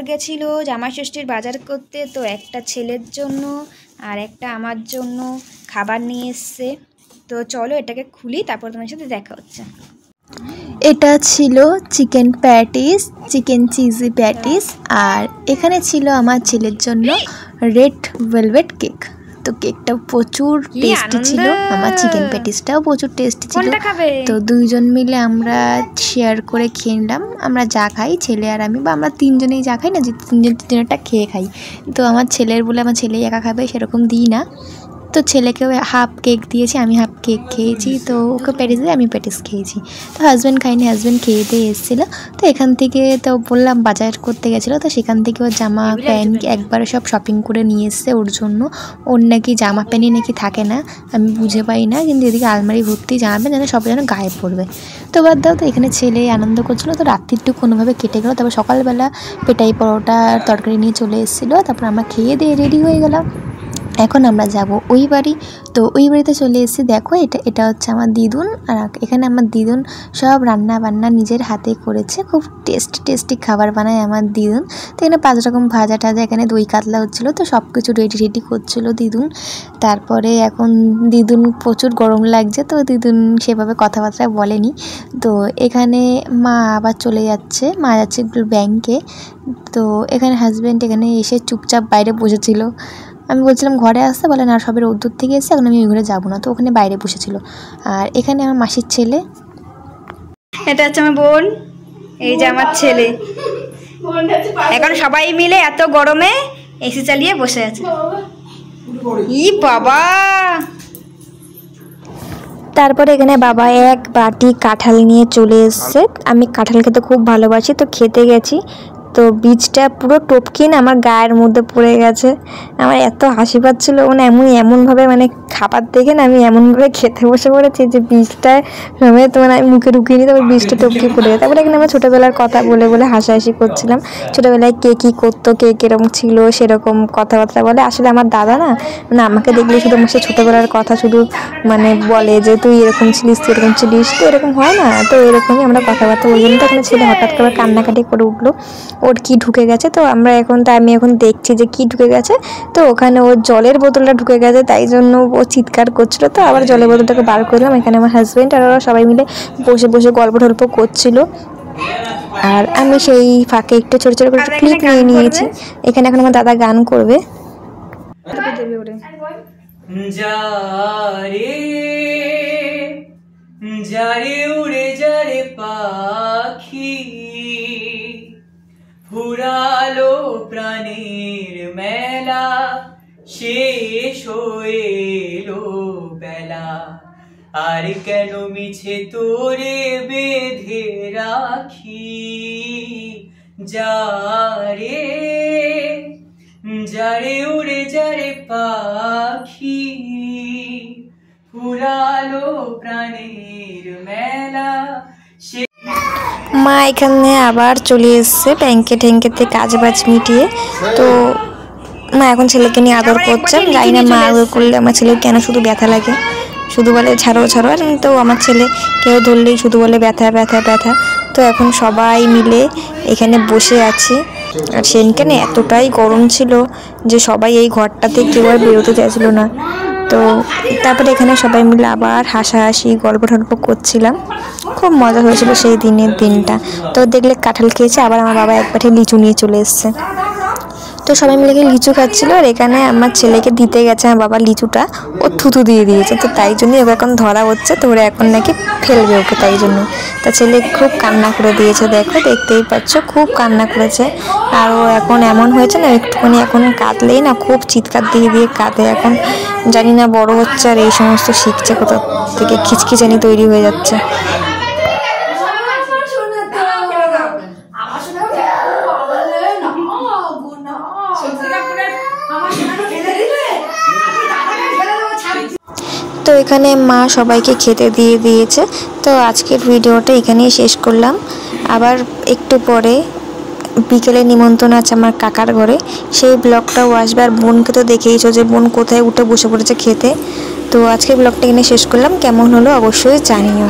গেছিল জামাই ষষ্ঠীর বাজার করতে, তো একটা ছেলের জন্য আর একটা আমার জন্য খাবার নিয়ে এসছে। তো চলো এটাকে খুলি, তারপর তোমার সাথে দেখা হচ্ছে। এটা ছিল chicken patties, chicken cheesy patties, আর এখানে ছিল আমার ছেলের জন্য রেড ভেলভেট কেক। তো কেকটা প্রচুর টেস্টি ছিল, আমার চিকেন প্যাটিসটাও প্রচুর টেস্টি ছিল। তো দুইজন মিলে আমরা শেয়ার করে খেয়ে নিলাম। আমরা যা খাই ছেলে আর আমি, বা আমরা তিনজনেই যা খাই না, যে তিনজনেরটা খেয়ে খাই। তো আমার ছেলের বলে আমার ছেলেই একা খাবে সেরকম দিই না। তো ছেলেকেও হাফ কেক দিয়েছি, আমি হাফ কেক খেয়েছি। তো ওকে প্যাটিস দিয়ে আমি প্যাটিস খেয়েছি। তো হাজব্যান্ড খাইনি, হাজব্যান্ড খেয়ে দিয়ে এসেছিলো। তো এখান থেকে তো বললাম বাজার করতে গেছিলো, তো সেখান থেকে ওর জামা প্যান্ট একবারে সব শপিং করে নিয়ে এসছে ওর জন্য। ওর নাকি জামা প্যান্টই নাকি থাকে না, আমি বুঝে পাই না, কিন্তু এদিকে আলমারি ভর্তি জামা প্যান্ট যেন সব যেন গায়ে পড়বে। তো বাদ দাও, তো এখানে ছেলে আনন্দ করছিলো। তো রাত্রিটুকু কোনোভাবে কেটে গেলো। তারপর সকালবেলা পেটাই পরোটা তরকারি নিয়ে চলে এসেছিলো। তারপর আমরা খেয়ে দিয়ে রেডি হয়ে গেলাম। এখন আমরা যাব ওই বাড়ি। তো ওই বাড়িতে চলে এসেছি। দেখো এটা হচ্ছে আমার দিদুন, আর এখানে আমার দিদুন সব রান্না বান্না নিজের হাতে করেছে। খুব টেস্টি খাবার বানায় আমার দিদুন। তো এখানে 5 রকম ভাজা টাজা, এখানে দই কাতলা হচ্ছিলো। তো সব কিছু রেডি করছিলো দিদুন। তারপরে এখন দিদুন প্রচুর গরম লাগছে, তো দিদুন সেভাবে কথাবার্তা বলেনি। তো এখানে মা আবার চলে যাচ্ছে, মা যাচ্ছে ব্যাংকে। তো এখানে হাজব্যান্ড এখানে এসে চুপচাপ বাইরে বসেছিল। আমি বলছিলাম ঘরে আসতে, বলে না সবের ওর দূর থেকে এসে, এখন আমি ওই ঘরে যাবো না। তো ওখানে বাইরে বসেছিল। আর এখানে আমার মাসির ছেলে, এটা হচ্ছে আমার বোন, এই যে আমার ছেলে। এখন সবাই মিলে এত গরমে এসি চালিয়ে বসে আছে। ই বাবা! তারপরে এখানে বাবা এক বাটি কাঁঠাল নিয়ে চলে এসছে। আমি কাঁঠাল খেতে খুব ভালোবাসি, তো খেতে গেছি। তো বীজটা পুরো টপকিন আমার গায়ের মধ্যে পড়ে গেছে। আমার এত হাসি পাচ্ছিলো, মানে এমনভাবে মানে খাবার দেখে না আমি এমনভাবে খেতে বসে পড়েছি যে বীজটা সমেত তোমার আমি মুখে ঢুকিয়ে নিই, তারপর বীজটা টপকে পড়ে যায়। তারপরে এখানে আমার ছোটোবেলার কথা বলে হাসাহাসি করছিলাম। ছোটোবেলায় কে কী করতো, কে কীরকম ছিল সেরকম কথাবার্তা বলে। আসলে আমার দাদা না, মানে আমাকে দেখলে শুধু আমার সে ছোটোবেলার কথা শুধু মানে বলে যে তুই এরকম ছিলিস, তুই এরকম ছিলিস, তো এরকম হয় না। তো এরকমই আমরা কথাবার্তা বললাম। তো এখানে ছেলে হঠাৎ করে কান্নাকাটি করে উঠলো, ওর কি ঢুকে গেছে। তো আমি এখন দেখছি যে কি ঢুকে গেছে। তো ওখানে ওর জলের বোতলটা ঢুকে গেছে, তাই জন্য ও চিৎকার করছিল। তো আবার জলের বোতলটাকে বার করলাম। এখানে আমার হাজব্যান্ড আর ওরা সবাই মিলে বসে গল্প টল্প করছিল। আর আমি সেই ফাঁকে একটু ছোটো করে ক্লিপ নিয়ে নিয়েছি। এখানে এখন আমার দাদা গান করবে। যারে উড়ে যারে পাখি, ফুরালো প্রাণীর মেলা, শেষ হয়ে এলো বেলা, আর কেন মিছে তোরে বেঁধে রাখি। যারে যারে উড়ে যারে পাখি, ফুরালো প্রাণীর মেলা। মা এখানে আবার চলে এসছে ব্যাংকে ঠেঙ্কেতে কাজ বাজ মিটিয়ে। তো মা এখন ছেলেকে নিয়ে আদর করছে। জানি না মা আদর করলে আমার ছেলের কেন শুধু ব্যথা লাগে, শুধু বলে ছাড়ো। আর তো আমার ছেলে কেউ ধরলেই শুধু বলে ব্যথা। তো এখন সবাই মিলে এখানে বসে আছি। আর সেখানে এতটাই গরম ছিল যে সবাই এই ঘরটাতে কেউ আর বেরোতে চাইছিল না। তো তারপরে এখানে সবাই মিলে আবার হাসাহাসি গল্প টল্প করছিলাম। খুব মজা হয়েছিল সেই দিনটা। তো দেখলে কাঁঠাল খেয়েছে, আবার আমার বাবা এক বাটি লিচু নিয়ে চলে এসছে। তো সবাই মিলে লিচু খাচ্ছিল। আর এখানে আমার ছেলেকে দিতে গেছে আমার বাবা লিচুটা, ও থুতু দিয়ে দিয়েছে। তো তাই জন্যই ওকে এখন ধরা হচ্ছে। তো ওরা এখন নাকি ফেলবে ওকে, তাই জন্য। তা ছেলে খুব কান্না করে দিয়েছে, দেখো দেখতেই পাচ্ছ, খুব কান্না করেছে। আর ও এখন এমন হয়েছে না, একটুখানি এখন কাঁদলেই না খুব চিৎকার দিয়ে কাঁদে। এখন জানি না বড় হচ্ছে আর এই সমস্ত শিখছে কোথা থেকে, খিচখিচানি তৈরি হয়ে যাচ্ছে। তো এখানে মা সবাইকে খেতে দিয়ে দিয়েছে। তো আজকের ভিডিওটা এখানেই শেষ করলাম। আবার একটু পরে বিকেলে নিমন্ত্রণ আছে আমার কাকার ঘরে, সেই ব্লগটাও আসবে। আর বোনকে তো দেখেইছো যে বোন কোথায় উঠে বসে পড়েছে খেতে। তো আজকের ব্লগটা এখানে শেষ করলাম। কেমন হলো অবশ্যই জানিও।